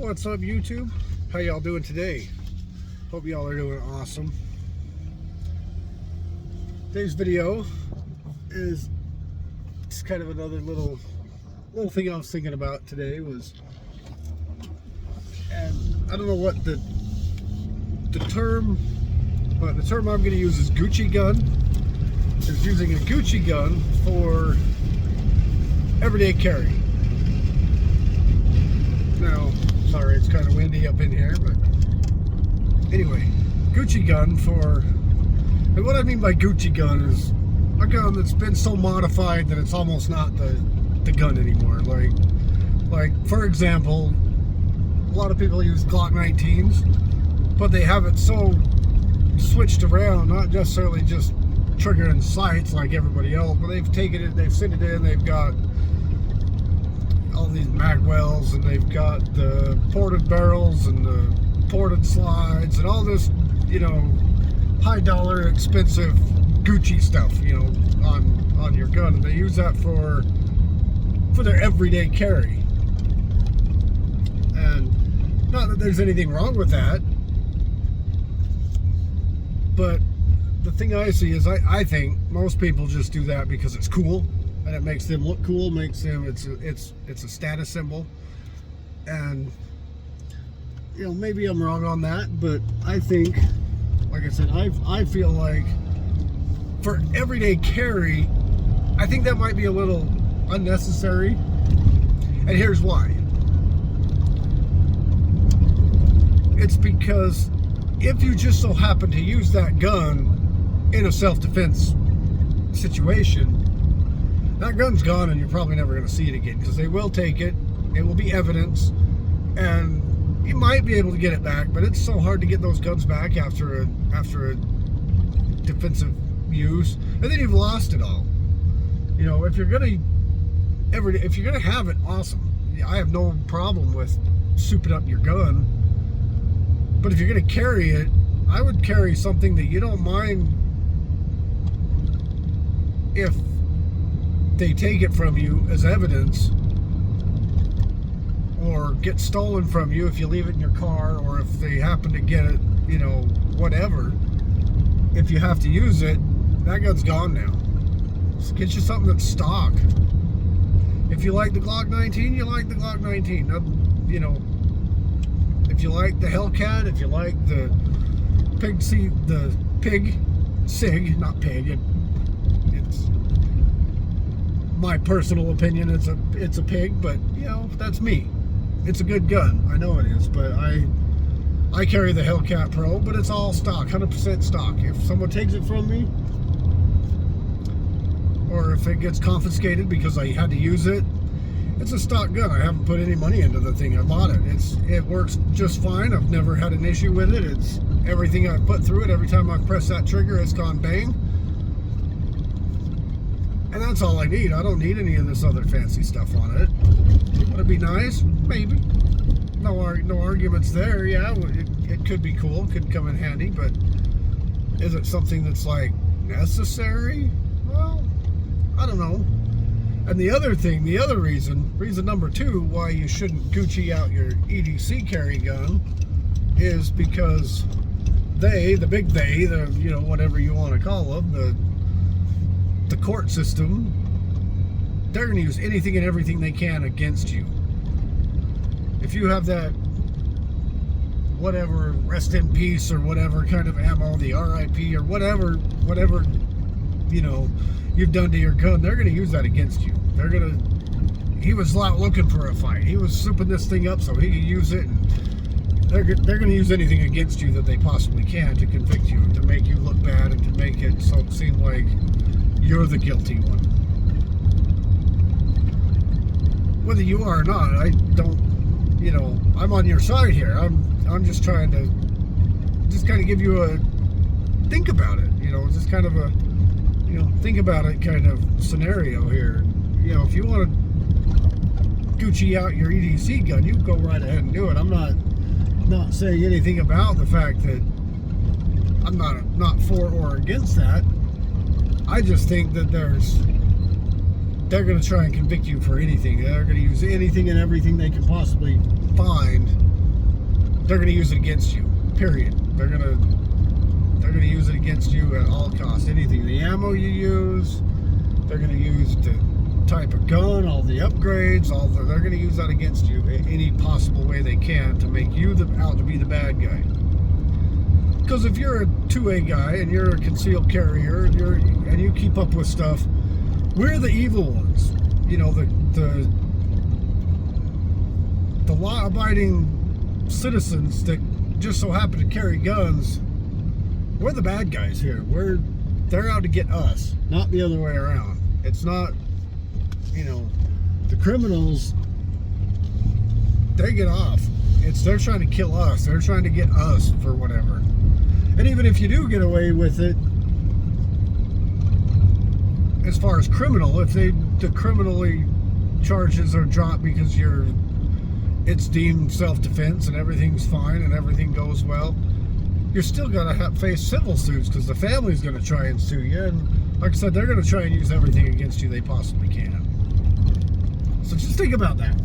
What's up, YouTube? How y'all doing today? Hope y'all are doing awesome. Today's video is just kind of another little thing I was thinking about today was, and I don't know what the term, but the term I'm going to use is Gucci gun. Is using a Gucci gun for everyday carry. Now, sorry, it's kind of windy up in here, but anyway, Gucci gun for, and what I mean by Gucci gun is a gun that's been so modified that it's almost not the gun anymore. Like for example, a lot of people use Glock 19s, but they have it so switched around, not necessarily just triggering sights like everybody else, but they've taken it, they've sent it in, they've got all these magwells, and they've got the ported barrels and the ported slides and all this, you know, high dollar expensive Gucci stuff, you know, on your gun, and they use that for their everyday carry. And not that there's anything wrong with that, but the thing I see is I think most people just do that because it's cool and it makes them look cool, makes them, it's a status symbol. And you know, maybe I'm wrong on that, but I think, like I said, I feel like for everyday carry, I think that might be a little unnecessary. And here's why. It's because if you just so happen to use that gun in a self-defense situation, that gun's gone and you're probably never going to see it again, because they will take it, it will be evidence, and you might be able to get it back, but it's so hard to get those guns back after a defensive use, and then you've lost it all. You know, if you're gonna have it, awesome. I have no problem with souping up your gun, but if you're gonna carry it, I would carry something that you don't mind if they take it from you as evidence, or get stolen from you if you leave it in your car, or if they happen to get it, you know, whatever. If you have to use it, that gun's gone now. So get you something that's stock. If you like the Glock 19, you like the Glock 19. You know, if you like the Hellcat, if you like the Pig Sig, not Pig. It's my personal opinion. It's a pig, but you know, that's me. It's a good gun. I know it is, but I carry the Hellcat Pro, but it's all stock, 100% stock. If someone takes it from me, or if it gets confiscated because I had to use it, it's a stock gun. I haven't put any money into the thing. I bought it. It works just fine. I've never had an issue with it. It's everything I've put through it. Every time I've pressed that trigger, it's gone bang. And that's all I need. I don't need any of this other fancy stuff on it. Would it be nice? Maybe. No arguments there. Yeah, it could be cool. Could come in handy, but is it something that's like necessary? Well, I don't know. And the other thing, the other reason number two why you shouldn't Gucci out your EDC carry gun is because the big they, you know, whatever you want to call them, the court system, they're going to use anything and everything they can against you. If you have that whatever rest in peace or whatever kind of ammo, the RIP or whatever, you know, you've done to your gun, they're going to use that against you. He was out looking for a fight. He was souping this thing up so he could use it, and they're going to use anything against you that they possibly can to convict you, to make you look bad, and to make it seem like you're the guilty one. Whether you are or not, I don't, you know, I'm on your side here. I'm just trying to kind of give you a think about it, you know, just kind of a, you know, think about it kind of scenario here. You know, if you want to Gucci out your EDC gun, you go right ahead and do it. I'm not saying anything about the fact that I'm not for or against that. I just think that they're going to try and convict you for anything. They're going to use anything and everything they can possibly find. They're going to use it against you. Period. They're going to use it against you at all costs. Anything, the ammo you use, they're going to use the type of gun, all the upgrades, they're going to use that against you in any possible way they can to make you out to be the bad guy. Because if you're a 2A guy and you're a concealed carrier and you keep up with stuff, we're the evil ones. You know, the law-abiding citizens that just so happen to carry guns, we're the bad guys here. They're out to get us, not the other way around. It's not, you know, the criminals, they get off. They're trying to kill us. They're trying to get us for whatever. And even if you do get away with it, as far as criminal, if the criminally charges are dropped because it's deemed self-defense and everything's fine and everything goes well, you're still going to face civil suits because the family's going to try and sue you. And like I said, they're going to try and use everything against you they possibly can. So just think about that.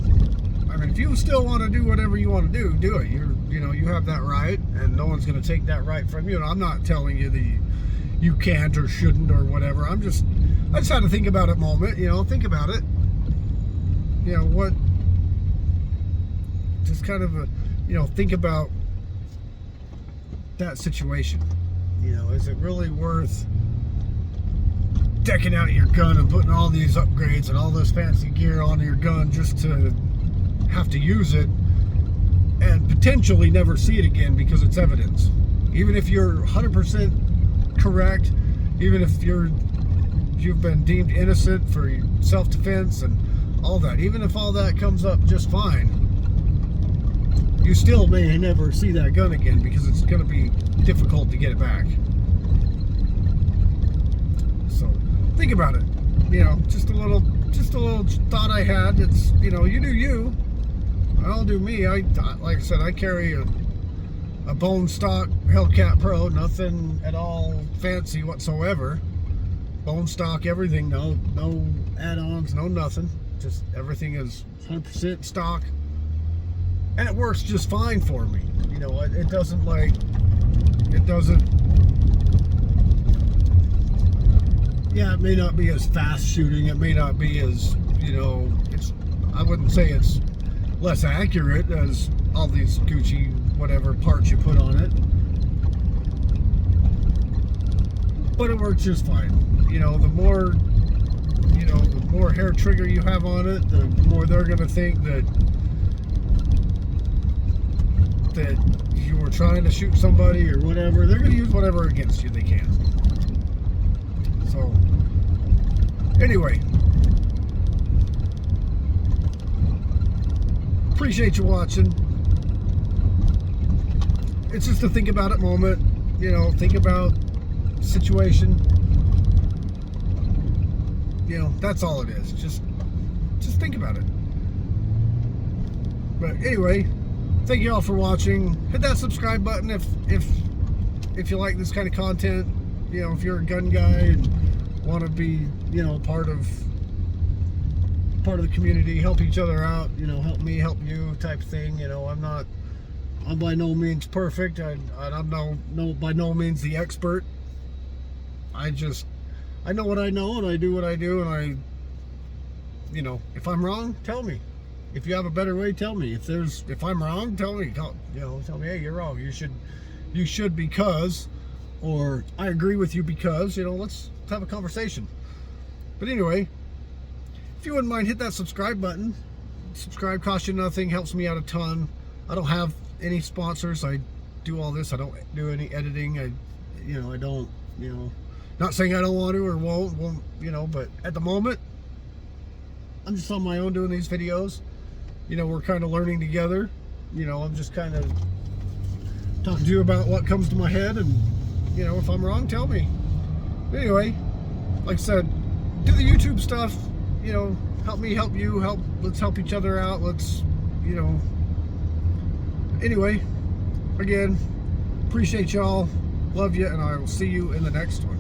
I mean, if you still want to do whatever you want to do it. You have that right, and no one's going to take that right from you. And I'm not telling you that you can't or shouldn't or whatever. I just had to think about it a moment. Think about it. Just kind of think about that situation. Is it really worth decking out your gun and putting all these upgrades and all this fancy gear on your gun just to have to use it and potentially never see it again because it's evidence? Even if you're 100% correct, even if you've been deemed innocent for self-defense and all that, even if all that comes up just fine, you still may never see that gun again because it's going to be difficult to get it back. So think about it. Just a little thought I had. It's, you do you. I'll do me. Like I said, I carry a bone stock Hellcat Pro, nothing at all fancy whatsoever. Bone stock, everything, no add-ons, no nothing. Just everything is 100% stock. And it works just fine for me. It doesn't. Yeah, it may not be as fast shooting. It may not be as, I wouldn't say it's less accurate as all these Gucci whatever parts you put on it. But it works just fine. The more hair trigger you have on it, the more they're going to think that you were trying to shoot somebody or whatever. They're going to use whatever against you they can. So, anyway, appreciate you watching. It's just a think about it moment. Think about the situation. That's all it is. Just think about it. But anyway, thank you all for watching. Hit that subscribe button if you like this kind of content. If you're a gun guy and want to be, part of the community, help each other out, help me, help you type thing. I'm by no means perfect. I'm by no means the expert. I know what I know and I do what I do, and if I'm wrong, tell me. If you have a better way, tell me. If I'm wrong, tell me. Tell me, hey, you're wrong. You should because, or I agree with you because, let's have a conversation. But anyway, if you wouldn't mind, hit that subscribe button. Subscribe costs you nothing, helps me out a ton. I don't have any sponsors. I do all this. I don't do any editing. I don't, not saying I don't want to or won't, but at the moment, I'm just on my own doing these videos. We're kind of learning together. I'm just kind of talking to you about what comes to my head, and if I'm wrong, tell me. Anyway, like I said, do the YouTube stuff. Help me, help you, let's help each other out. Let's, anyway, again, appreciate y'all, love you, and I will see you in the next one.